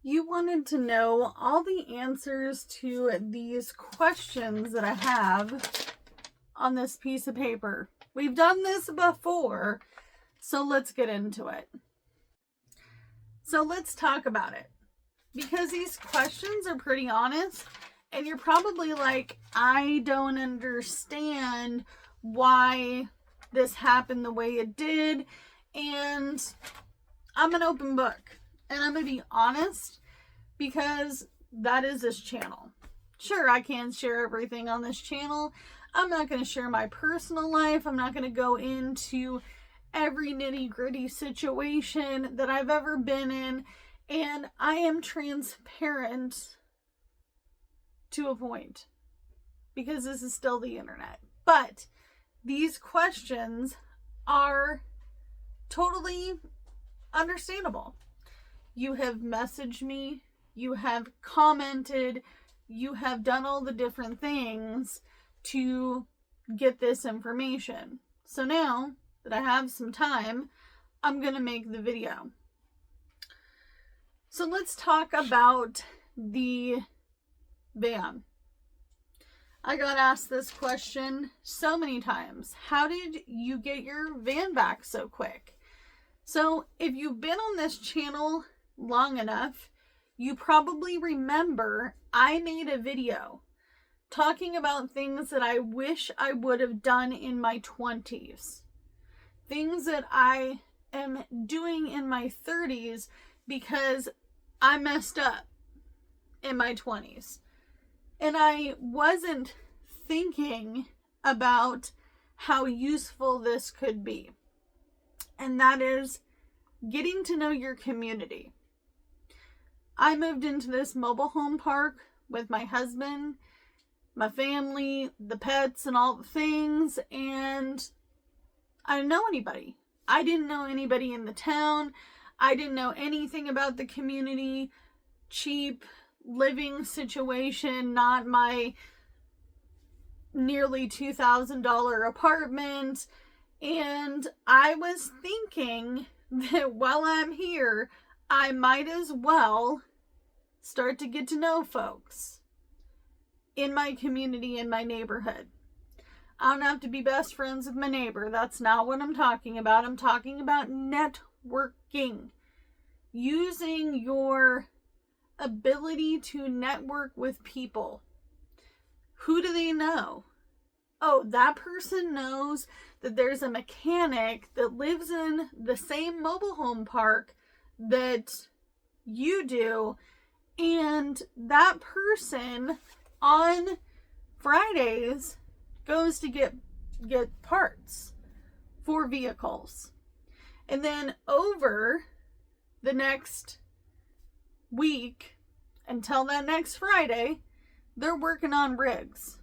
You wanted to know all the answers to these questions that I have on this piece of paper. We've done this before, so let's get into it. So let's talk about it, because these questions are pretty honest, and you're probably like, I don't understand why this happened the way it did, and I'm an open book. And I'm going to be honest, because that is this channel. Sure, I can share everything on this channel. I'm not going to share my personal life. I'm not going to go into every nitty-gritty situation that I've ever been in. And I am transparent to a point, because this is still the internet. But these questions are totally understandable. You have messaged me, you have commented, you have done all the different things to get this information. So now that I have some time, I'm going to make the video. So let's talk about the van. I got asked this question so many times. How did you get your van back so quick? So if you've been on this channel long enough, you probably remember I made a video talking about things that I wish I would have done in my 20s. Things that I am doing in my 30s because I messed up in my 20s. And I wasn't thinking about how useful this could be. And that is getting to know your community. I moved into this mobile home park with my husband, my family, the pets, and all the things, and I didn't know anybody. I didn't know anybody in the town. I didn't know anything about the community. Cheap living situation, not my nearly $2,000 apartment. And I was thinking that while I'm here, I might as well start to get to know folks in my community, in my neighborhood. I don't have to be best friends with my neighbor. That's not what I'm talking about. I'm talking about networking. Using your ability to network with people. Who do they know? Oh, that person knows that there's a mechanic that lives in the same mobile home park that you do, and that person on Fridays goes to get parts for vehicles. And then over the next week until that next Friday, they're working on rigs.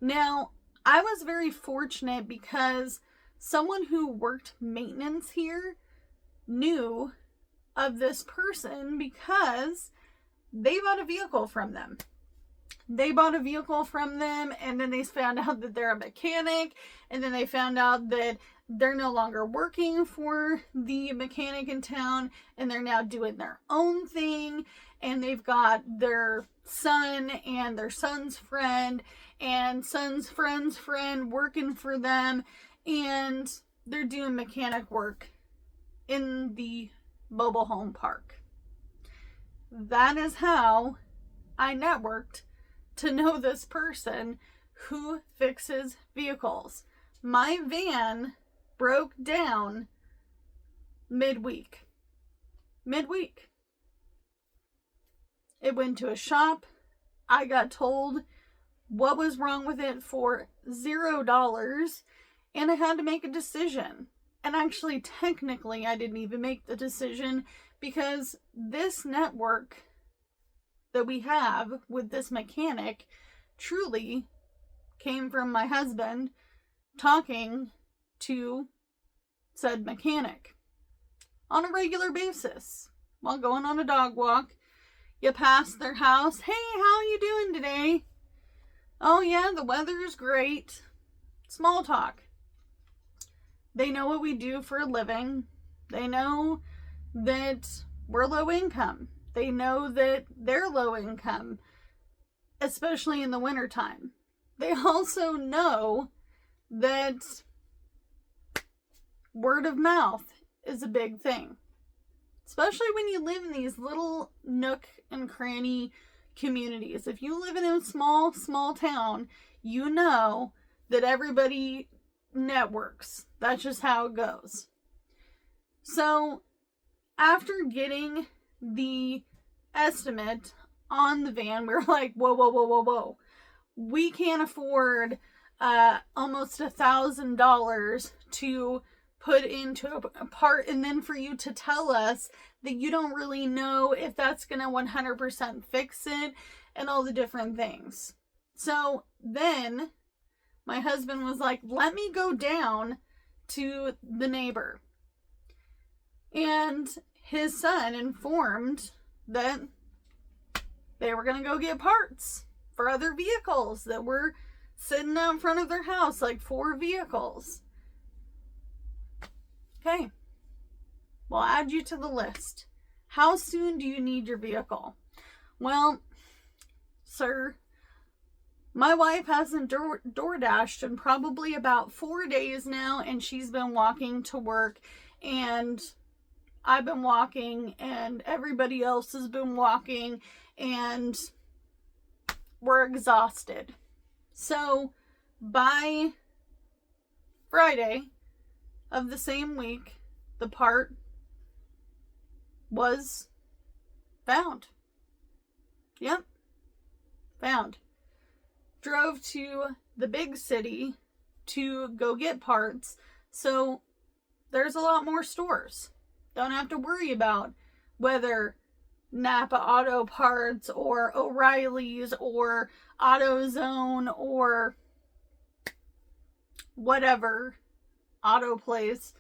Now, I was very fortunate because someone who worked maintenance here knew of this person because they bought a vehicle from them. They bought a vehicle from them, and then they found out that they're a mechanic, and then they found out that they're no longer working for the mechanic in town, and they're now doing their own thing, and they've got their son and their son's friend and son's friend's friend working for them, and they're doing mechanic work in the mobile home park. That is how I networked to know this person who fixes vehicles. My van broke down midweek. It went to a shop. I got told what was wrong with it for $0, and I had to make a decision. And actually, technically, I didn't even make the decision, because this network that we have with this mechanic truly came from my husband talking to said mechanic on a regular basis while going on a dog walk. You pass their house. Hey, how you doing today? Oh yeah, the weather is great. Small talk. They know what we do for a living. They know that we're low income. They know that they're low income, especially in the wintertime. They also know that word of mouth is a big thing, especially when you live in these little nook and cranny communities. If you live in a small town, you know that everybody networks. That's just how it goes. So after getting the estimate on the van, we were like, whoa. We can't afford almost $1,000 to put into a part, and then for you to tell us that you don't really know if that's going to 100% fix it and all the different things. So then my husband was like, let me go down to the neighbor. And his son informed that they were going to go get parts for other vehicles that were sitting out in front of their house, like 4 vehicles. Okay, we'll add you to the list. How soon do you need your vehicle? Well, sir, my wife hasn't door dashed in probably about 4 days now, and she's been walking to work, and I've been walking, and everybody else has been walking, and we're exhausted. So by Friday of the same week, the part was found. Yep, found. Drove to the big city to go get parts, so there's a lot more stores. Don't have to worry about whether Napa Auto Parts or O'Reilly's or AutoZone or whatever auto place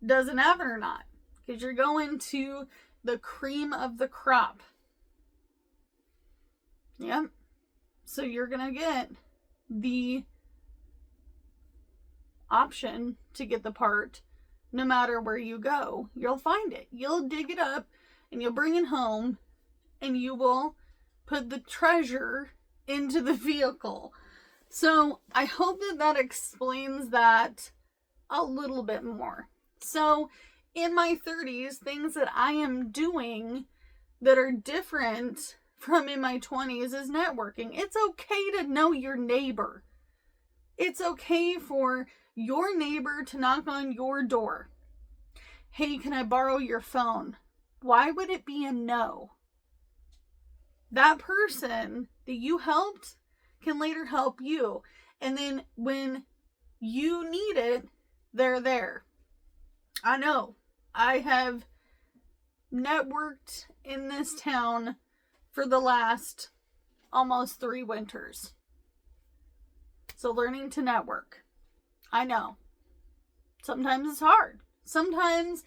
doesn't have it or not, because you're going to the cream of the crop. Yep. So you're gonna get the option to get the part no matter where you go. You'll find it. You'll dig it up and you'll bring it home and you will put the treasure into the vehicle. So I hope that explains that a little bit more. So in my 30s, things that I am doing that are different from in my 20s is networking. It's okay to know your neighbor. It's okay for your neighbor to knock on your door. Hey, can I borrow your phone? Why would it be a no? That person that you helped can later help you. And then when you need it, they're there. I know. I have networked in this town for the last almost 3 winters. So learning to network. I know. Sometimes it's hard. Sometimes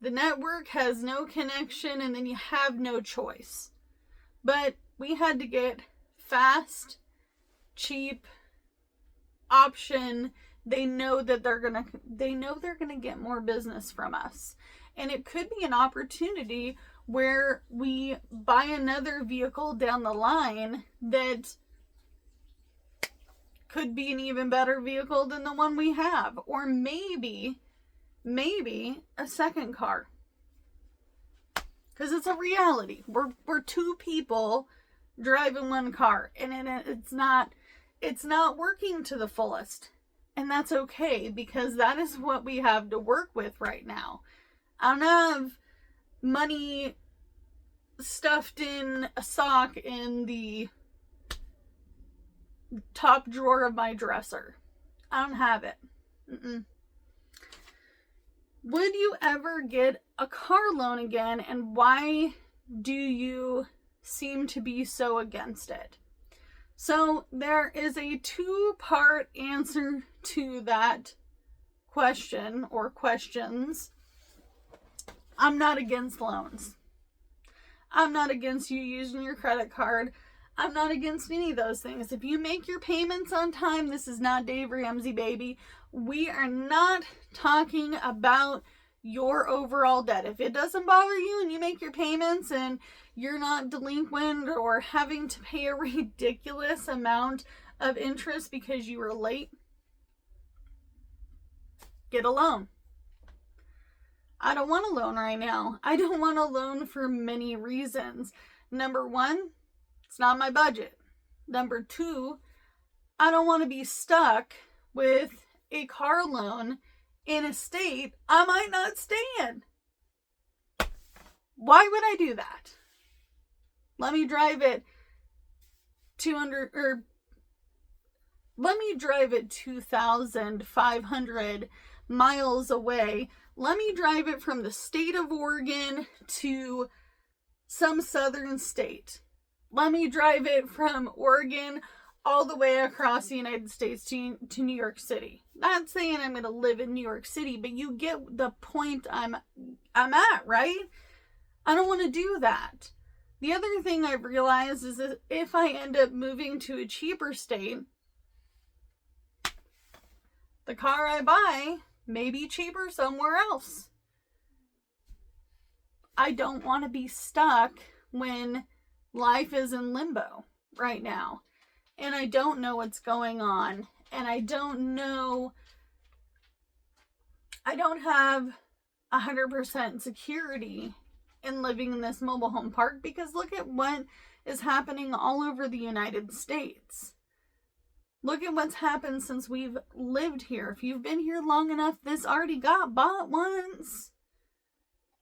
the network has no connection and then you have no choice. But we had to get fast, cheap option. They know they're gonna get more business from us. And it could be an opportunity where we buy another vehicle down the line that could be an even better vehicle than the one we have. Or maybe a second car. Because it's a reality. We're 2 people driving 1 car. And it's not working to the fullest. And that's okay, because that is what we have to work with right now. I don't have money stuffed in a sock in the top drawer of my dresser. I don't have it. Would you ever get a car loan again, and why do you seem to be so against it? So there is a 2-part answer to that question or questions. I'm not against loans. I'm not against you using your credit card. I'm not against any of those things. If you make your payments on time, this is not Dave Ramsey, baby. We are not talking about your overall debt. If it doesn't bother you and you make your payments and you're not delinquent or having to pay a ridiculous amount of interest because you were late, get a loan. I don't want a loan right now. I don't want a loan for many reasons. Number one, it's not my budget. Number two, I don't want to be stuck with a car loan in a state I might not stay in. Why would I do that? Let me drive it 2,500 miles away. Let me drive it from the state of Oregon to some southern state. Let me drive it from Oregon all the way across the United States to New York City. Not saying I'm going to live in New York City, but you get the point I'm at, right? I don't want to do that. The other thing I've realized is that if I end up moving to a cheaper state, the car I buy may be cheaper somewhere else. I don't want to be stuck when life is in limbo right now. And I don't know what's going on. And I don't have 100% security in living in this mobile home park, because look at what is happening all over the United States. Look at what's happened since we've lived here. If you've been here long enough, this already got bought once.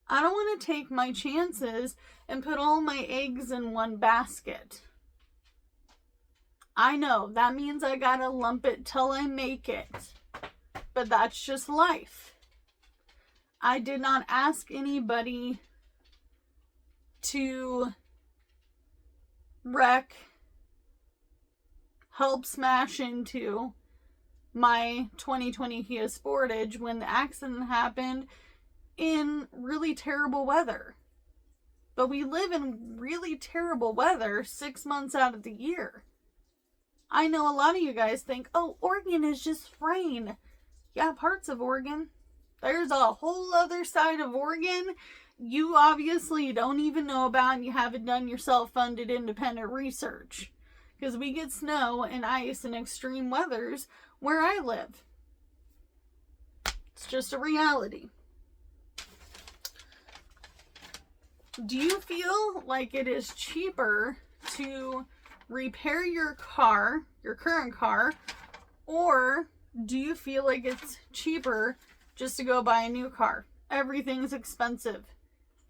I don't want to take my chances and put all my eggs in one basket. I know that means I gotta lump it till I make it. But that's just life. I did not ask anybody to help smash into my 2020 Kia Sportage when the accident happened in really terrible weather. But we live in really terrible weather 6 months out of the year. I know a lot of you guys think, oh, Oregon is just rain. Yeah, parts of Oregon. There's a whole other side of Oregon you obviously don't even know about, and you haven't done your self-funded independent research. Because we get snow and ice and extreme weathers where I live. It's just a reality. Do you feel like it is cheaper to repair your car, your current car, or do you feel like it's cheaper just to go buy a new car? Everything's expensive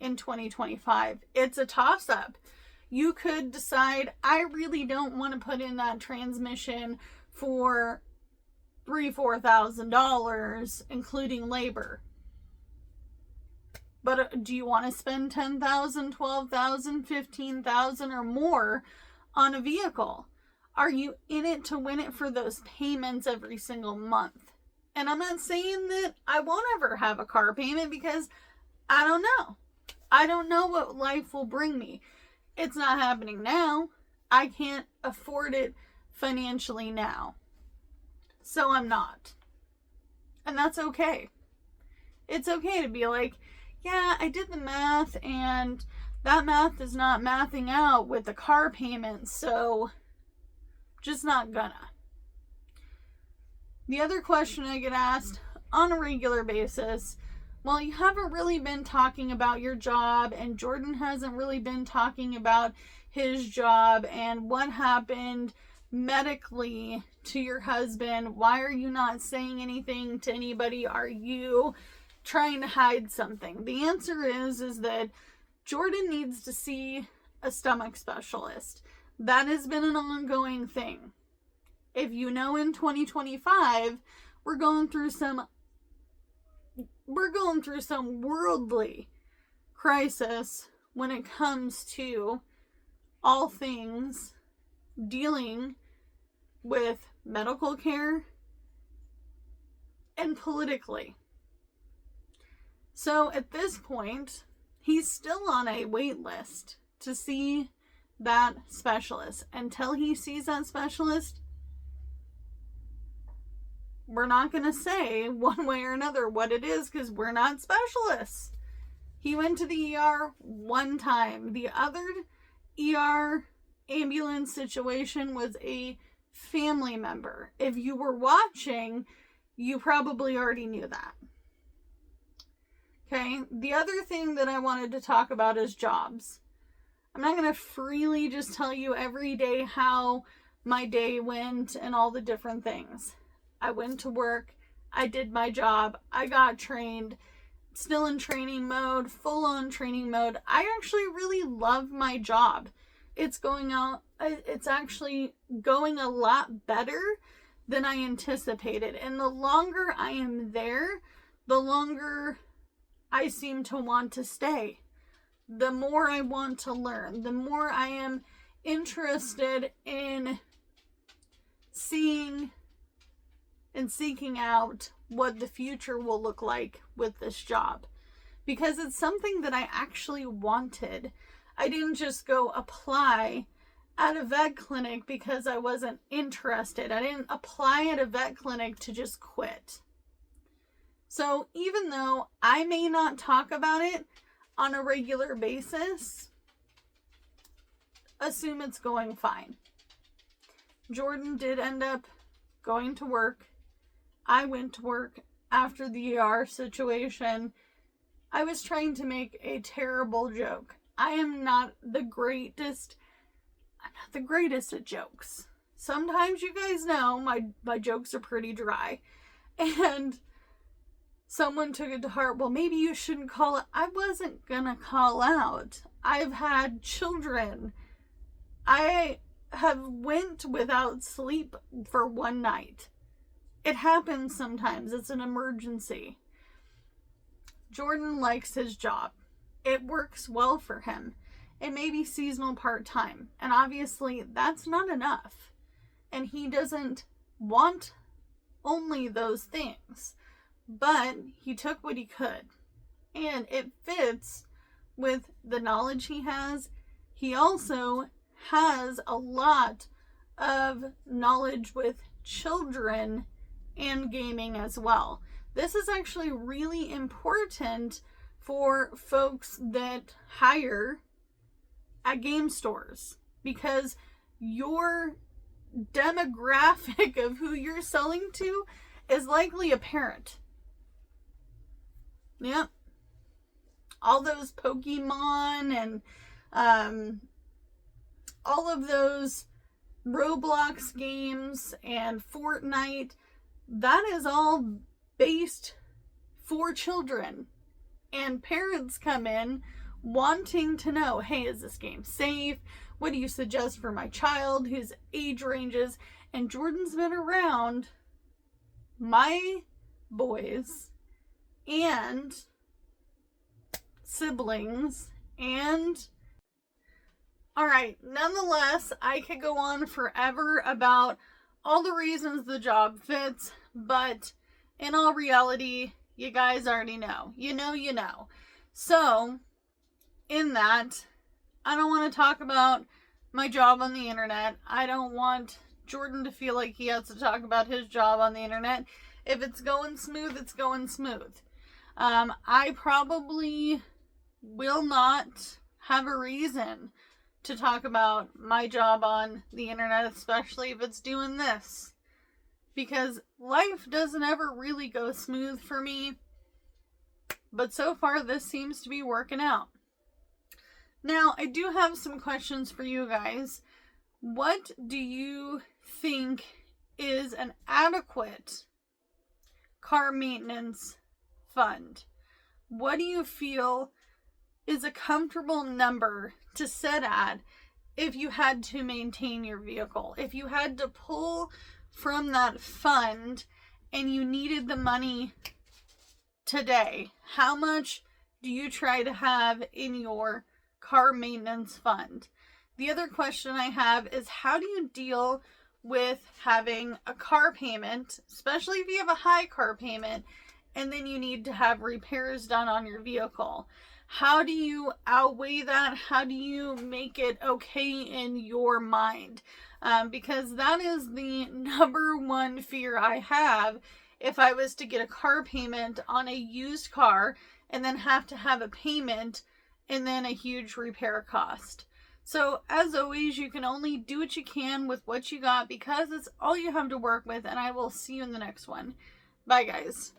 in 2025. It's a toss-up. You could decide, I really don't want to put in that transmission for $3,000-$4,000, including labor. But do you want to spend $10,000, $12,000, $15,000 or more on a vehicle? Are you in it to win it for those payments every single month? And I'm not saying that I won't ever have a car payment, because I don't know. I don't know what life will bring me. It's not happening now. I can't afford it financially now. So I'm not. And that's okay. It's okay to be like, yeah, I did the math and that math is not mathing out with the car payment, so just not gonna. The other question I get asked on a regular basis, well, you haven't really been talking about your job, and Jordan hasn't really been talking about his job, and what happened medically to your husband. Why are you not saying anything to anybody? Are you trying to hide something? The answer is that Jordan needs to see a stomach specialist. That has been an ongoing thing. If you know, in 2025, we're going through some worldly crisis when it comes to all things dealing with medical care and politically. So at this point, he's still on a wait list to see that specialist. Until he sees that specialist, we're not going to say one way or another what it is because we're not specialists. He went to the ER one time. The other ER ambulance situation was a family member. If you were watching, you probably already knew that. Okay, the other thing that I wanted to talk about is jobs. I'm not going to freely just tell you every day how my day went and all the different things. I went to work, I did my job, I got trained, still in training mode, full on training mode. I actually really love my job. It's actually going a lot better than I anticipated. And the longer I am there, the longer I seem to want to stay. The more I want to learn, the more I am interested in seeing and seeking out what the future will look like with this job. Because it's something that I actually wanted. I didn't just go apply at a vet clinic because I wasn't interested. I didn't apply at a vet clinic to just quit. So even though I may not talk about it on a regular basis, assume it's going fine. Jordan did end up going to work. I went to work after the ER situation. I was trying to make a terrible joke. I am not the greatest. I'm not the greatest at jokes. Sometimes you guys know my jokes are pretty dry. And someone took it to heart. Well, maybe you shouldn't call it. I wasn't gonna call out. I've had children. I have went without sleep for one night. It happens sometimes. It's an emergency. Jordan likes his job. It works well for him. It may be seasonal part-time. And obviously that's not enough. And he doesn't want only those things. But he took what he could. And it fits with the knowledge he has. He also has a lot of knowledge with children and gaming as well. This is actually really important for folks that hire at game stores, because your demographic of who you're selling to is likely a parent. Yep. All those Pokemon and all of those Roblox games and Fortnite, that is all based for children. And parents come in wanting to know, hey, is this game safe? What do you suggest for my child? Whose age ranges? And Jordan's been around my boys and siblings and alright, nonetheless, I could go on forever about all the reasons the job fits, but in all reality, you guys already know. You know. So, in that, I don't want to talk about my job on the internet. I don't want Jordan to feel like he has to talk about his job on the internet. If it's going smooth, it's going smooth. I probably will not have a reason to talk about my job on the internet, especially if it's doing this. Because life doesn't ever really go smooth for me. But so far, this seems to be working out. Now, I do have some questions for you guys. What do you think is an adequate car maintenance fund? What do you feel is a comfortable number to set at if you had to maintain your vehicle? If you had to pull from that fund and you needed the money today, how much do you try to have in your car maintenance fund? The other question I have is, how do you deal with having a car payment, especially if you have a high car payment, and then you need to have repairs done on your vehicle? How do you outweigh that? How do you make it okay in your mind? Because that is the number one fear I have if I was to get a car payment on a used car and then have to have a payment and then a huge repair cost. So, as always, you can only do what you can with what you got because it's all you have to work with, and I will see you in the next one. Bye, guys.